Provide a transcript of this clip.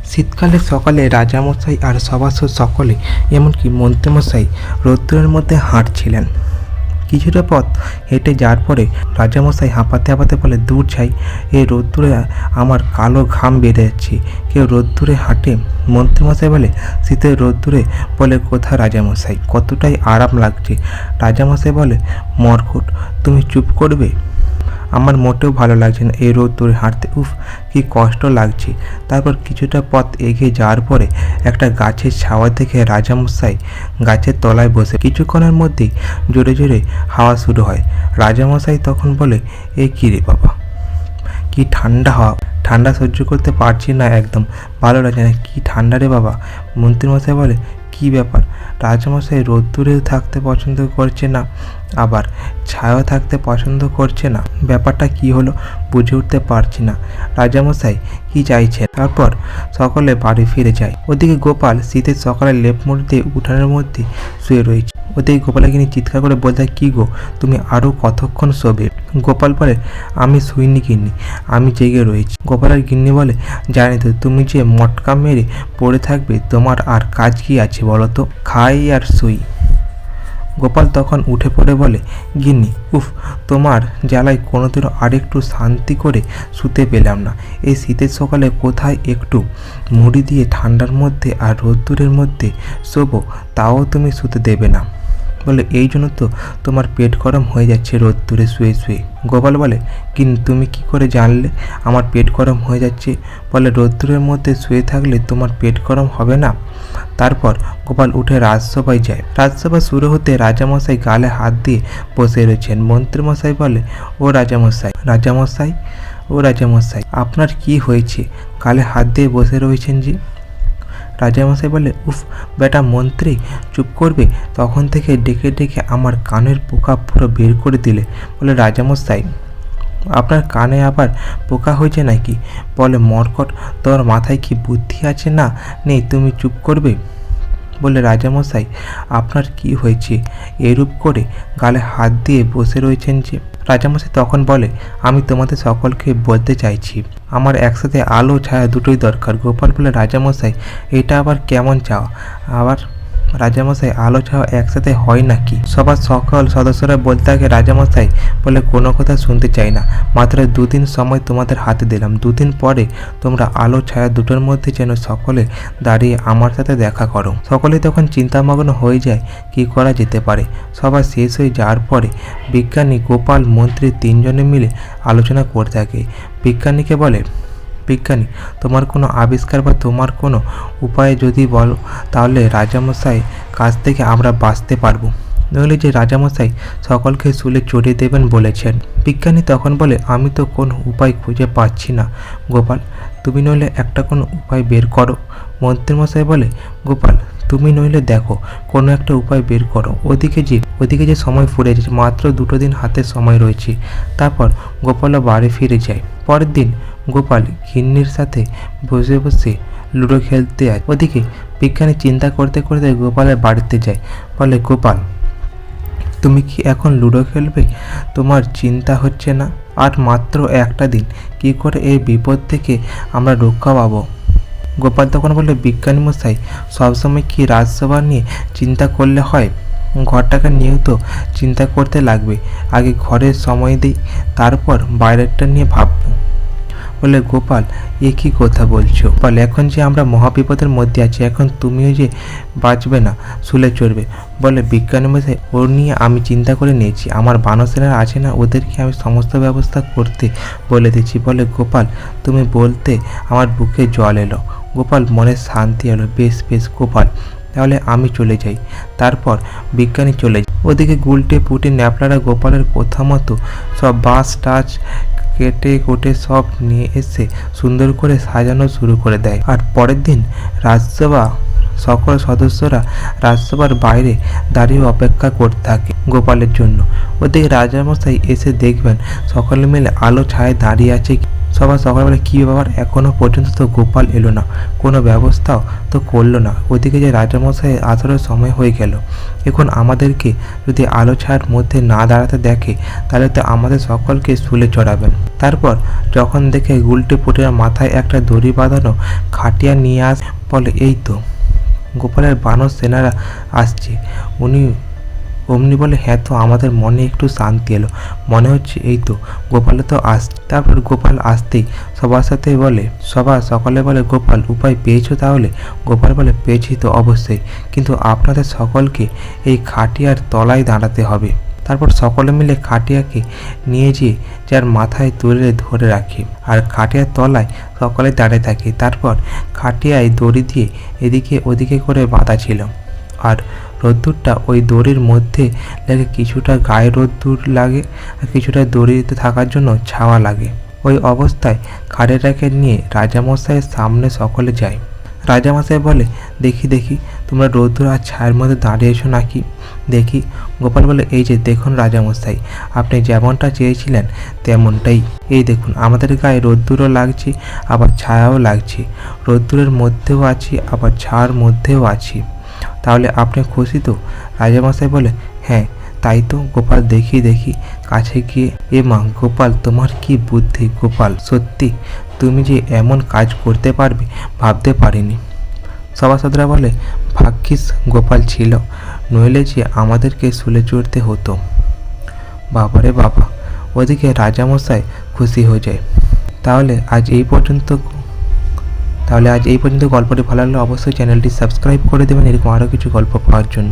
শীতকালে সকালে রাজামশাই আর সভাসদ সকলে এমনকি মন্ত্রীমশাই রৌদ্রের মধ্যে হাঁটছিলেন। কিছুটা পথ হেঁটে যাওয়ার পরে রাজামশাই হাঁপাতে হাঁপাতে বলে, দূর ছাই, এই রোদ্দুরে আমার কালো ঘাম বেড়ে যাচ্ছে। কেউ রোদ্দুরে হাঁটে? মন্ত্রীমশাই বলে, শীতের রোদ্দুরে? বলে, কোথায় রাজামশাই, কতটাই আরাম লাগছে। রাজামশাই বলে, মরকুট, তুমি চুপ করবে? আমার মোটেও ভালো লাগছে না এই রোদ্দুরে হাঁটতে, উফ কি কষ্ট লাগছে। তারপর কিছুটা পথ এগিয়ে যাওয়ার পরে একটা গাছের ছাওয়া দেখে রাজামশাই গাছের তলায় বসে। কিছুক্ষণের মধ্যেই জোরে জোরে হাওয়া শুরু হয়। রাজামশাই তখন বলে, এ কী রে বাবা, কি ঠান্ডা হাওয়া, ঠান্ডা সহ্য করতে পারছি না, একদম ভালো লাগছে না, কি ঠান্ডা রে বাবা। মন্ত্রীমশাই বলে, কি ব্যাপার? রাজামশাই রোদ্দুরে থাকতে পছন্দ করছে না, আবার ছায়া থাকতে পছন্দ করছে না, ব্যাপারটা কি হলো বুঝে উঠতে পারছি না। রাজামশাই কি চাইছেন? তারপর সকলে বাড়ি ফিরে যায়। ওদিকে গোপাল শীতের সকালে লেপ মুড়ি দিয়ে উঠানের মধ্যে শুয়ে রয়েছে। ওদিকে গোপালের গিনি চিৎকার করে বলতে, কি গো, তুমি আরও কতক্ষণ শোবে? গোপাল বলে, আমি শুইনি গিন্নি, আমি জেগে রয়েছি। গোপালের গিন্নি বলে, জানি তো, তুমি যে মটকা মেরে পড়ে থাকবে, তোমার আর কাজ কি আছে বলো তো, খাই আর শুই। গোপাল তখন উঠে পড়ে বলে, গিন্নি, উফ, তোমার জ্বালায় কোনোদিনও আরেকটু শান্তি করে শুতে পেলাম না। এই শীতের সকালে কোথায় একটু মুড়ি দিয়ে ঠান্ডার মধ্যে আর রোদ্দুরের মধ্যে শোবো, তাও তুমি শুতে দেবে না। বলে, এই জন্য তো তোমার পেট গরম হয়ে যাচ্ছে রোদ্দুরে শুয়ে শুয়ে। গোপাল বলে, কিন্তু তুমি কি করে জানলে আমার পেট গরম হয়ে যাচ্ছে? বলে, রোদ্দুরের মধ্যে শুয়ে থাকলে তোমার পেট গরম হবে না। তারপর গোপাল উঠে রাজসভায় যায়। রাজসভা শুরু হতে রাজামশাই গালে হাত দিয়ে বসে রয়েছেন। মন্ত্রীমশাই বলে, ও রাজামশাই, রাজামশাই, ও রাজামশাই, আপনার কি হয়েছে, গালে হাত দিয়ে বসে রয়েছেন যে? রাজামশাই বলে, উফ বেটা মন্ত্রী, চুপ করবে? তখন থেকে ডেকে ডেকে আমার কানের পোকা পুরো বের করে দিলে। বলে, রাজামশাই, আপনার কানে আবার পোকা হয়েছে নাকি? বলে, মরকট, তোর মাথায় কি বুদ্ধি আছে না নেই, তুমি চুপ করবে? বলে, রাজামশাই, আপনার কি হয়েছে, এরূপ করে গালে হাত দিয়ে বসে রয়েছেন যে? রাজামশাই তখন বলে, আমি তোমাদের সকলকে বলতে চাইছি, আমার একসাথে আলো ছায়া দুটোই দরকার। গোপাল বলে, রাজামশাই, এটা আবার কেমন চাওয়া? আবার রাজামশাই, আলো ছায়া একসাথে হয় নাকি? সবার সকল সদস্যরা বলতে থাকে, রাজামশাই বলে, কোনো কথা শুনতে চাই না, মাত্র 2 দিন সময় তোমাদের হাতে দিলাম, 2 দিন পরে তোমরা আলো ছায়া দুটোর মধ্যে যেন সকলে দাঁড়িয়ে আমার সাথে দেখা করো। সকলে তখন চিন্তামগ্ন হয়ে যায় কি করা যেতে পারে। সবার শেষ হয়ে যাওয়ার পরে বিজ্ঞানী, গোপাল, মন্ত্রী 3 জনে মিলে আলোচনা করতে থাকে। বিজ্ঞানীকে বলে, বিজ্ঞানী, তোমার কোনো আবিষ্কার বা তোমার কোনো উপায় যদি বলো, তাহলে রাজামশাই কাছ থেকে আমরা বাঁচতে পারবো, নইলে যে রাজামশাই সকলকে শুলে চড়িয়ে দেবেন বলেছেন। বিজ্ঞানী তখন বলে, আমি তো কোনো উপায় খুঁজে পাচ্ছি না গোপাল, তুমি নইলে একটা কোনো উপায় বের করো। মন্ত্রীমশাই বলে, গোপাল, তুমি নইলে দেখো কোনো একটা উপায় বের করো, ওদিকে যে সময় ফুরে যাচ্ছে, মাত্র 2 দিন হাতে সময় রয়েছে। তারপর গোপালও বাড়ি ফিরে যায়। পরের দিন গোপাল গিন্নির সাথে বসে বসে লুডো খেলতে যায়। ওদিকে বিজ্ঞানী চিন্তা করতে করতে গোপালের বাড়িতে যায়। বলে, গোপাল, তুমি কি এখন লুডো খেলবে? তোমার চিন্তা হচ্ছে না? আর মাত্র একটা দিন, কি করে এই বিপদ থেকে আমরা রক্ষা পাবো? গোপাল তখন বলে, বিজ্ঞানী মশাই, সবসময় কি রাজসভা নিয়ে চিন্তা করলে হয়? ঘরটাকে নিয়েও তো চিন্তা করতে লাগবে, আগে ঘরের সময় দিই, তারপর বাইরেরটা নিয়ে ভাববো। বলে, গোপাল, এ কী কথা বলছো? গোপাল, এখন যে আমরা মহাবিপদের মধ্যে আছি, এখন তুমিও যে বাঁচবে না, শুলে চড়বে। বলে, বিজ্ঞানী মশাই, ওর নিয়ে আমি চিন্তা করে নিয়েছি, আমার বানসেনারা আছে না, ওদেরকে আমি সমস্ত ব্যবস্থা করতে বলে দিচ্ছি। বলে, গোপাল, তুমি বলতে আমার বুকে জল এলো। গোপাল মনে শান্তি এলো। বেশ বেশ গোপাল, তাহলে আমি চলে যাই। তারপর বিজ্ঞানী চলে যায়। ওদিকে গুলটে পুটে ন্যাপলারা গোপালের কথা মতো সব বাঁশ টাচ কেটে কুটে সব নিয়ে এসে সুন্দর করে সাজানো শুরু করে দেয়। আর পরের দিন রাজসভা সকল সদস্যরা রাজসভার বাইরে দাঁড়িয়ে অপেক্ষা করতে থাকে গোপালের জন্য। ওদিকে রাজামশাই এসে দেখবেন সকলে মিলে আলো ছায় দাঁড়িয়ে আছে। সবাই সকালে বলে কী ব্যাপার, এখনও পর্যন্ত তো গোপাল এলো না, কোনো ব্যবস্থাও তো করলো না। ওইদিকে যে রাজামশাই আসারও সময় হয়ে গেল, এখন আমাদেরকে যদি আলো ছায়ার মধ্যে না দাঁড়াতে দেখে তাহলে তো আমাদের সকলকে শুলে চড়াবেন। তারপর যখন দেখে গুলটে পুটির মাথায় একটা দড়ি বাঁধানো খাটিয়া নিয়ে বলে এই তো গোপালের বানর সেনারা আসছে। অমনি বলে হ্যাঁ, তো আমাদের মনে একটু শান্তি এলো, মনে হচ্ছে এই তো গোপালে তো আসছে। তারপর গোপাল আসতেই সবার সাথে বলে সকলে বলে গোপাল উপায় পেয়েছো তাহলে? গোপাল বলে পেয়েছি তো অবশ্যই, কিন্তু আপনাদের সকলকে এই খাটিয়ার তলায় দাঁড়াতে হবে। তারপর সকলে মিলে খাটিয়াকে নিয়ে যেয়ে যার মাথায় তুলে ধরে রাখে আর খাটিয়ার তলায় সকলে দাঁড়িয়ে থাকে। তারপর খাটিয়ায় দড়ি দিয়ে এদিকে ওদিকে করে বাঁধা ছিল, আর রোদ্দুরটা ওই দড়ির মধ্যে লেগে কিছুটা গায়ে রোদ্দুর লাগে আর কিছুটা দড়িতে থাকার জন্য ছাওয়া লাগে। ওই অবস্থায় খাটিয়াটাকে নিয়ে রাজামশাইয়ের সামনে সকলে যায়। রাজামশাই বলে দেখি তোমরা রোদ্দুর আর ছায়ের মধ্যে দাঁড়িয়েছো নাকি দেখি। গোপাল বলে এই যে দেখুন রাজামশাই, আপনি যেমনটা চেয়েছিলেন তেমনটাই। এই দেখুন আমাদের গায়ে রোদ্দুরও লাগছে আবার ছায়াও লাগছে, রোদ্দুরের মধ্যেও আছি আবার ছায়ার মধ্যেও আছি, তাহলে আপনি খুশি তো? রাজামশাই বলে হ্যাঁ তাই তো গোপাল, দেখি কাছে গিয়ে এ মা গোপাল তোমার কি বুদ্ধি গোপাল, সত্যি তুমি যে এমন কাজ করতে পারবে ভাবতে পারিনি। সভাসদরা বলে ভাগ্যিস গোপাল ছিল, নইলে যে আমাদেরকে শুলে চড়তে হতো। বাবারে বাবা, ওদিকে রাজামশাই খুশি হয়ে যায়। তাহলে আজ এই পর্যন্ত গল্পটি ভালো লাগলে অবশ্যই চ্যানেলটি সাবস্ক্রাইব করে দেবেন এরকম আরও কিছু গল্প পাওয়ার জন্য।